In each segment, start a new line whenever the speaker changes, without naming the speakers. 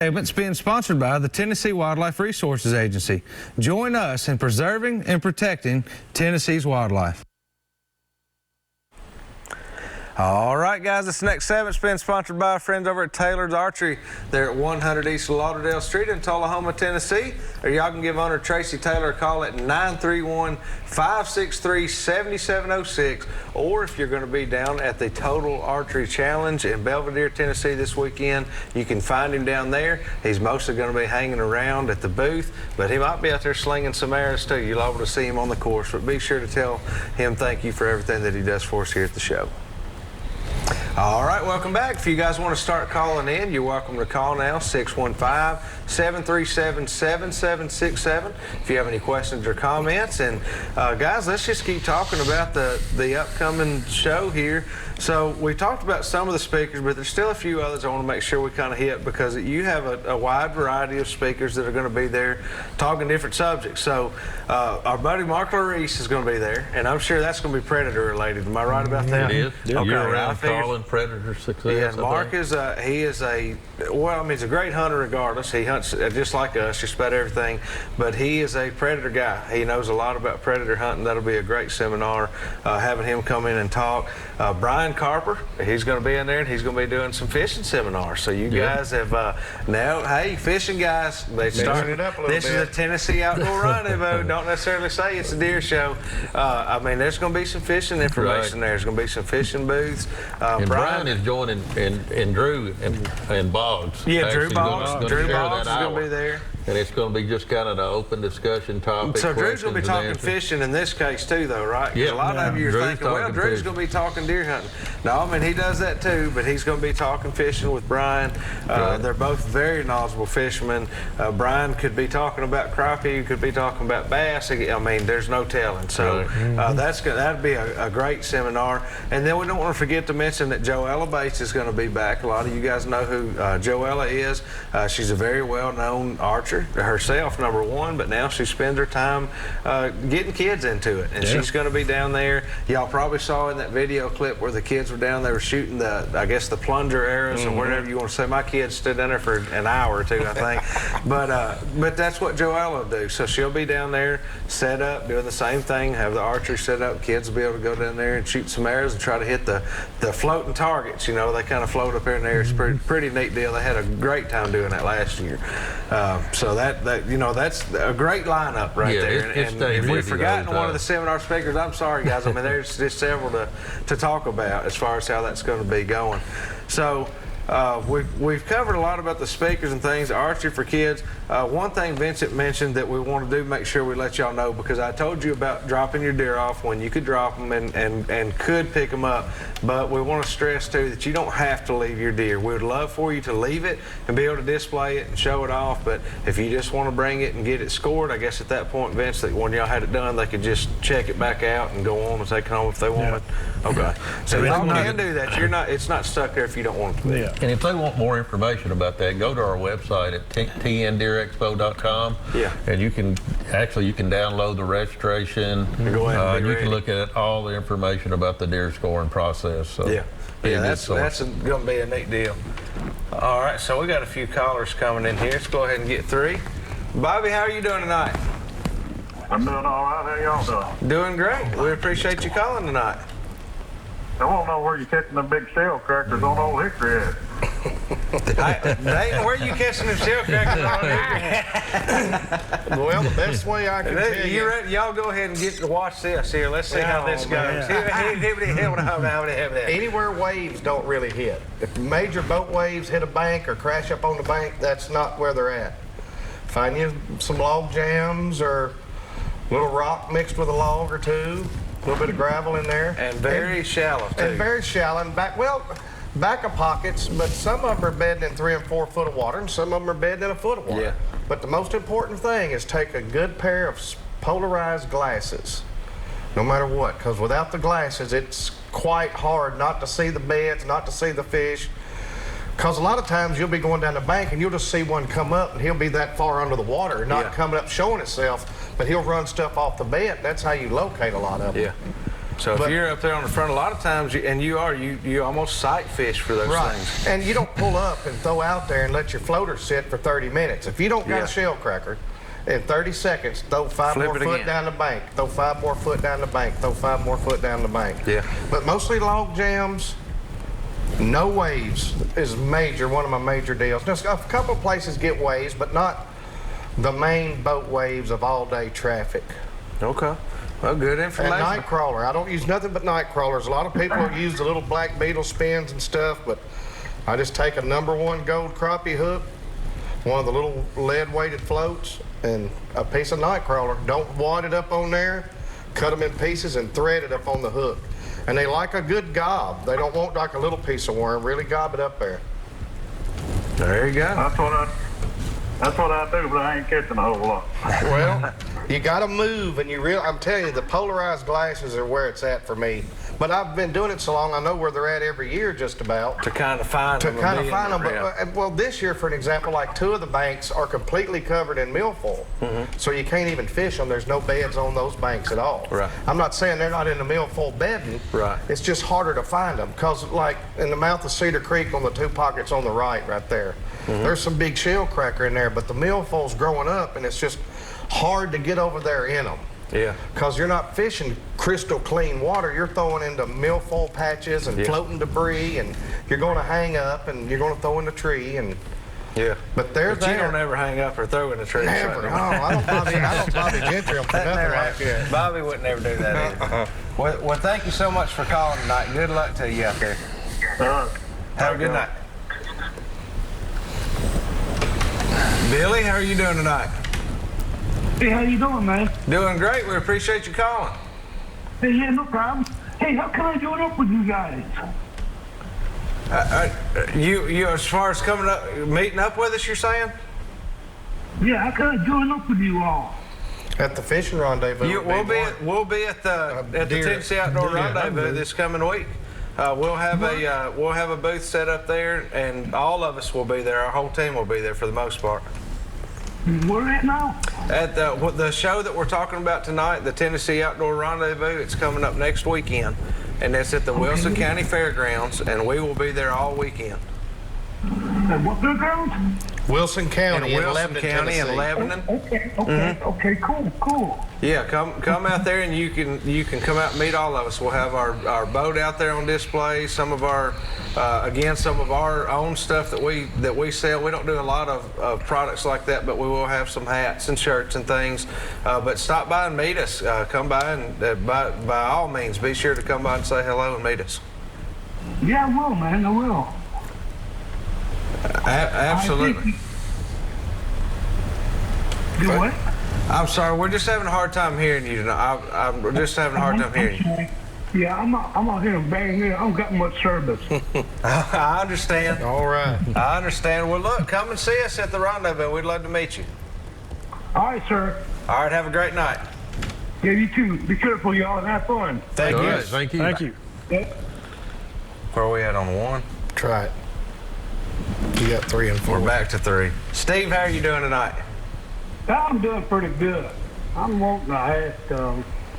Segment's being sponsored by the Tennessee Wildlife Resources Agency. Join us in preserving and protecting Tennessee's wildlife. All right, guys, this next segment's been sponsored by our friends over at Taylor's Archery. They're at 100 East Lauderdale Street in Tullahoma, Tennessee. Or y'all can give owner Tracy Taylor a call at 931-563-7706. Or if you're going to be down at the Total Archery Challenge in Belvedere, Tennessee this weekend, you can find him down there. He's mostly going to be hanging around at the booth, but he might be out there slinging some arrows too. You'll be able to see him on the course, but be sure to tell him thank you for everything that he does for us here at the show. All right, welcome back. If you guys want to start calling in, you're welcome to call now, 615-737-7767. If you have any questions or comments. And guys, let's just keep talking about the upcoming show here. So we talked about some of the speakers, but there's still a few others I want to make sure we kind of hit, because you have a wide variety of speakers that are going to be there talking different subjects. So our buddy Mark Larice is going to be there, and I'm sure that's going to be predator related. Am I right about that?
It is.
Okay,
You're around calling predator success.
Yeah, Mark is he's a great hunter regardless. He hunts just like us, just about everything, but he is a predator guy. He knows a lot about predator hunting. That'll be a great seminar, having him come in and talk. Brian Carper, he's going to be in there, and he's going to be doing some fishing seminars. So you guys have now, hey, fishing guys, they started it up a little bit. This is a Tennessee Outdoor Rendezvous. Don't necessarily say it's a deer show. I mean, there's going to be some fishing information there. There's going to be some fishing booths.
And Brian is joining and Drew and Boggs.
Yeah, Drew Boggs. Drew Boggs is going to be there.
And it's going to be just kind of an open discussion topic.
So Drew's going to be talking fishing in this case too, though, right?
Yeah.
A lot of you are thinking, well, Drew's going to be talking deer hunting. No, I mean, he does that too, but he's going to be talking fishing with Brian. They're both very knowledgeable fishermen. Brian could be talking about crappie, could be talking about bass. I mean, there's no telling. So that'd be a great seminar. And then we don't want to forget to mention that Joella Bates is going to be back. A lot of you guys know who Joella is. She's a very well-known archer herself, number one, but now she spends her time getting kids into it, and she's going to be down there. Y'all probably saw in that video clip where the kids were down there shooting I guess the plunger arrows or whatever you want to say. My kids stood down there for an hour or two, I think. But that's what Joella will do. So she'll be down there set up doing the same thing, have the archery set up. Kids will be able to go down there and shoot some arrows and try to hit the floating targets. You know, they kind of float up there in the air. It's a pretty neat deal. They had a great time doing that last year. So that you know, that's a great lineup right there. And if we've forgotten one of the seminar speakers, I'm sorry, guys. I mean, there's just several to talk about as far as how that's going to be going. So we've covered a lot about the speakers and things, archery for kids. One thing Vincent mentioned that we want to do, make sure we let y'all know, because I told you about dropping your deer off when you could drop them and could pick them up, but we want to stress too that you don't have to leave your deer. We would love for you to leave it and be able to display it and show it off, but if you just want to bring it and get it scored, I guess at that point, Vince, that when y'all had it done, they could just check it back out and go on and take it home if they want it. Okay. So y'all can do that. It's not stuck there if you don't want it to be.
And if they want more information about that, go to our website at tndeerexpo.com.
Yeah. And
you can download the registration.
Go ahead
you can look at all the information about the deer scoring process. So
that's going to be a neat deal. All right, so we got a few callers coming in here. Let's go ahead and get three. Bobby, how are you doing tonight?
I'm doing all right. How y'all doing?
Doing great. We appreciate you calling tonight.
I don't know where you're catching the big shell crackers on Old Hickory at.
Dayton, where are you catching them shell crackers on Hickory?
Well, the best way I can tell you.
Y'all go ahead and watch this here. Let's see how this goes.
Anywhere waves don't really hit. If major boat waves hit a bank or crash up on the bank, that's not where they're at. Find you some log jams or a little rock mixed with a log or two. A little bit of gravel in there.
And very shallow, too.
And very shallow. And back of pockets, but some of them are bedded in 3 and 4 foot of water, and some of them are bedded in a foot of water.
Yeah.
But the most important thing is take a good pair of polarized glasses, no matter what, because without the glasses, it's quite hard not to see the beds, not to see the fish. Because a lot of times you'll be going down the bank and you'll just see one come up and he'll be that far under the water, not coming up showing itself, but he'll run stuff off the bed. That's how you locate a lot of them.
Yeah. So if you're up there on the front, a lot of times, you almost sight fish for those things.
And you don't pull up and throw out there and let your floater sit for 30 minutes. If you don't got a shell cracker, in 30 seconds, throw 5 more foot down the bank, throw 5 more foot down the bank, throw 5 more foot down the bank.
Yeah.
But mostly log jams, no waves is one of my major deals. Now, a couple of places get waves, but not the main boat waves of all-day traffic.
Okay. Well, good information.
And night crawler. I don't use nothing but night crawlers. A lot of people use the little black beetle spins and stuff, but I just take a #1 gold crappie hook, one of the little lead-weighted floats, and a piece of night crawler. Don't wad it up on there, cut them in pieces, and thread it up on the hook. And they like a good gob. They don't want like a little piece of worm. Really gob it up there.
There you go.
That's what I do, but I ain't catching a whole lot.
Well, you got to move, and I'm telling you, the polarized glasses are where it's at for me. But I've been doing it so long, I know where they're at every year, just about.
To kind of find them.
But well, this year, for an example, like 2 of the banks are completely covered in milfoil, so you can't even fish them. There's no beds on those banks at all.
Right.
I'm not saying they're not in the milfoil bedding.
Right.
It's just harder to find them because, like in the mouth of Cedar Creek, on the 2 pockets on the right there, there's some big shell cracker in there, but the milfoil's growing up, and it's just hard to get over there in them.
Yeah.
Because you're not fishing crystal clean water. You're throwing into milfoil patches and floating debris, and you're going to hang up, and you're going to throw in the tree, and But they're there.
You don't ever hang up or throw in the tree.
Never. No, I don't Bobby Gentry them for nothing like that.
Bobby wouldn't ever do that either. Well, thank you so much for calling tonight. Good luck to you out there. Have a good night. Billy, how are you doing tonight?
Hey, how you doing, man?
Doing great. We appreciate you calling.
Hey, yeah, no problem. Hey, how can I join up with you guys?
You as far as coming up, meeting up with us, you're saying?
Yeah, how can I join up with you all?
At the fishing rendezvous.
We'll be at the Tennessee Outdoor Rendezvous this coming week. We'll have a booth set up there, and all of us will be there. Our whole team will be there for the most part.
Where at now?
At the show that we're talking about tonight, the Tennessee Outdoor Rendezvous. It's coming up next weekend, and it's at the Wilson County Fairgrounds, and we will be there all weekend.
At what fairgrounds?
Wilson County in Lebanon,
County in
Tennessee.
Lebanon.
Okay, cool.
Yeah, come out there, and you can come out and meet all of us. We'll have our boat out there on display. Some of our own stuff that we sell. We don't do a lot of products like that, but we will have some hats and shirts and things. But stop by and meet us. Come by and by all means, be sure to come by and say hello and meet us.
Yeah, I will, man. I will.
Absolutely.
Do what?
I'm sorry, we're just having a hard time hearing you tonight. I'm just having a hard time hearing you.
Yeah, I'm out here banging here. I don't got much service.
I understand.
All right.
I understand. Well, look, come and see us at the rendezvous. We'd love to meet you.
All right, sir.
All right, have a great night.
Yeah, you too. Be careful, y'all, and have fun.
Thank you.
Right, thank you.
Thank you. Yeah.
Where are we at on 1?
Try it. You got 3 and 4.
We're back to 3. Steve, how are you doing tonight?
I'm doing pretty good. I'm wanting to ask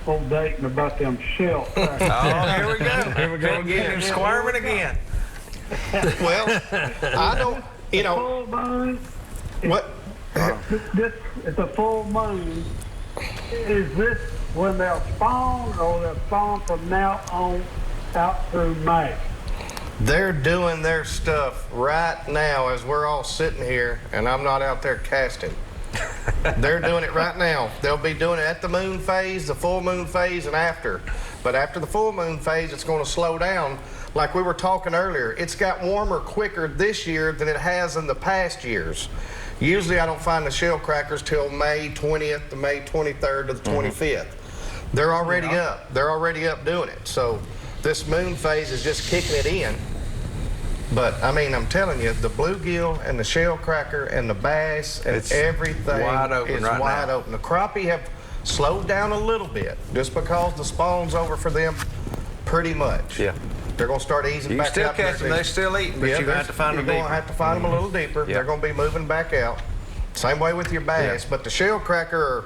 old Dayton about them shell crackers.
Oh, here we go. Here we go. Getting him squirming again.
Well, I don't,
Full moon.
what?
This it's a full moon. Is this when they'll spawn, or they'll spawn from now on out through May?
They're doing their stuff right now as we're all sitting here, and I'm not out there casting. They're doing it right now. They'll be doing it at the moon phase, the full moon phase, and after. But after the full moon phase, it's going to slow down. Like we were talking earlier, it's got warmer quicker this year than it has in the past years. Usually I don't find the shell crackers till May 20th to May 23rd to the 25th. They're already up. They're already up doing it. So this moon phase is just kicking it in. But I mean, I'm telling you, the bluegill and the shell cracker and the bass and everything
wide open
is
right
wide
now.
open. The crappie have slowed down a little bit just because the spawn's over for them pretty much.
Yeah.
They're going to start easing
You
back
still
out.
catch them. They're still eating, but you're going to have to find them
You're
deeper.
going to have to find them a little deeper.
Yeah.
They're going to be moving back out. Same way with your bass.
Yeah.
But the shell cracker,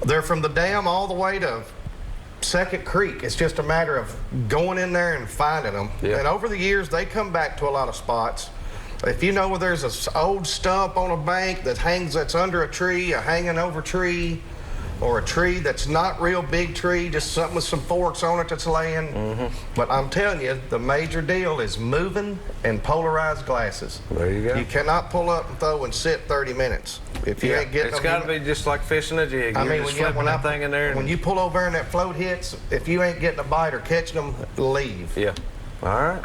they're from the dam all the way to second creek. It's just a matter of going in there and finding them.
Yeah.
And over the years, they come back to a lot of spots. If you know where there's an old stump on a bank that's under a tree, a hanging over tree, or a tree that's not real big tree, just something with some forks on it that's laying. But I'm telling you, the major deal is moving and polarized glasses.
There you go.
You cannot pull up and throw and sit 30 minutes. If you ain't getting
it's
them,
got to be just like fishing a jig.
I
You're
mean,
just flipping that thing in there.
when you pull over and that float hits, if you ain't getting a bite or catching them, leave.
Yeah. All right.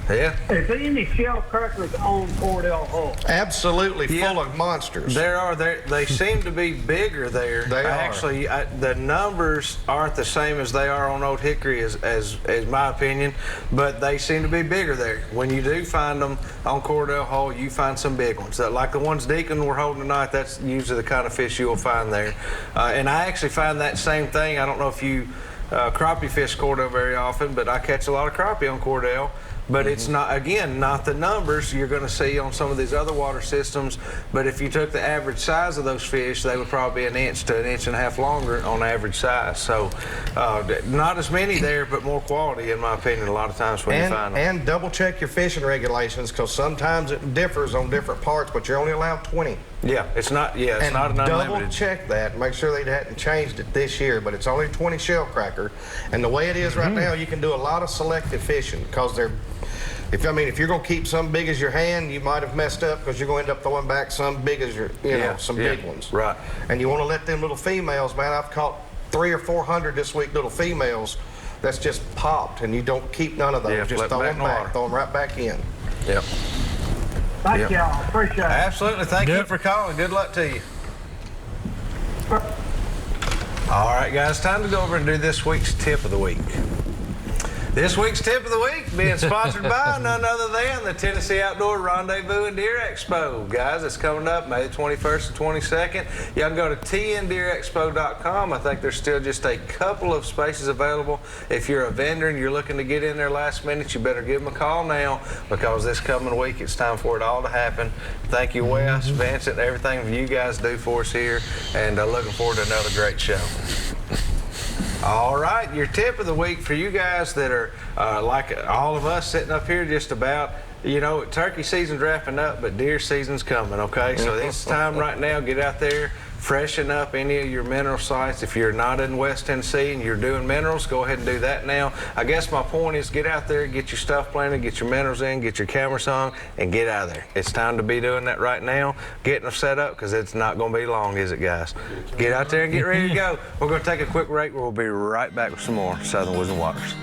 Yeah.
Is there any shell crackers on Cordell Hall?
Absolutely
Yeah.
full of monsters.
There are. They seem to be bigger there.
They are.
Actually, the numbers aren't the same as they are on Old Hickory, as my opinion, but they seem to be bigger there. When you do find them on Cordell Hall, you find some big ones. Like the ones Deacon were holding tonight, that's usually the kind of fish you'll find there. And I actually find that same thing. I don't know if you crappie fish Cordell very often, but I catch a lot of crappie on Cordell. But it's not, again, not the numbers you're going to see on some of these other water systems. But if you took the average size of those fish, they would probably be an inch to an inch and a half longer on average size. So not as many there, but more quality, in my opinion, a lot of times when you find them.
And double check your fishing regulations, because sometimes it differs on different parts, but you're only allowed 20.
Yeah, it's not. Yeah, it's
And
not an unlimited.
double check that. Make sure they hadn't changed it this year, but it's only 20 shell cracker. And the way it is right now, you can do a lot of selective fishing, because they're. If you're going to keep some big as your hand, you might have messed up, because you're going to end up throwing back some big as your, some big ones.
Right.
And you want to let them little females, man. I've caught 300 or 400 this week, little females that's just popped, and you don't keep none of those.
Yeah,
just
flip
throw
back
them
in the water.
back, throw them right back in.
Yep.
Thank y'all. Appreciate it.
Absolutely. Thank you for calling. Good luck to you. All right, guys, time to go over and do this week's tip of the week. This week's tip of the week being sponsored by none other than the Tennessee Outdoor Rendezvous and Deer Expo. Guys, it's coming up May the 21st and 22nd. Y'all can go to tndeerexpo.com. I think there's still just a couple of spaces available. If you're a vendor and you're looking to get in there last minute, you better give them a call now, because this coming week it's time for it all to happen. Thank you, Wes, Vincent, everything you guys do for us here, and looking forward to another great show. All right, your tip of the week for you guys that are like all of us sitting up here just about, turkey season's wrapping up, but deer season's coming, okay? So it's time right now, get out there, freshen up any of your mineral sites. If you're not in West Tennessee and you're doing minerals, go ahead and do that now. I guess my point is, get out there, get your stuff planted, get your minerals in, get your cameras on, and get out of there. It's time to be doing that right now, getting them set up, because it's not going to be long, is it, guys? Get out there and get ready to go. We're going to take a quick break. We'll be right back with some more Southern Woods and Waters.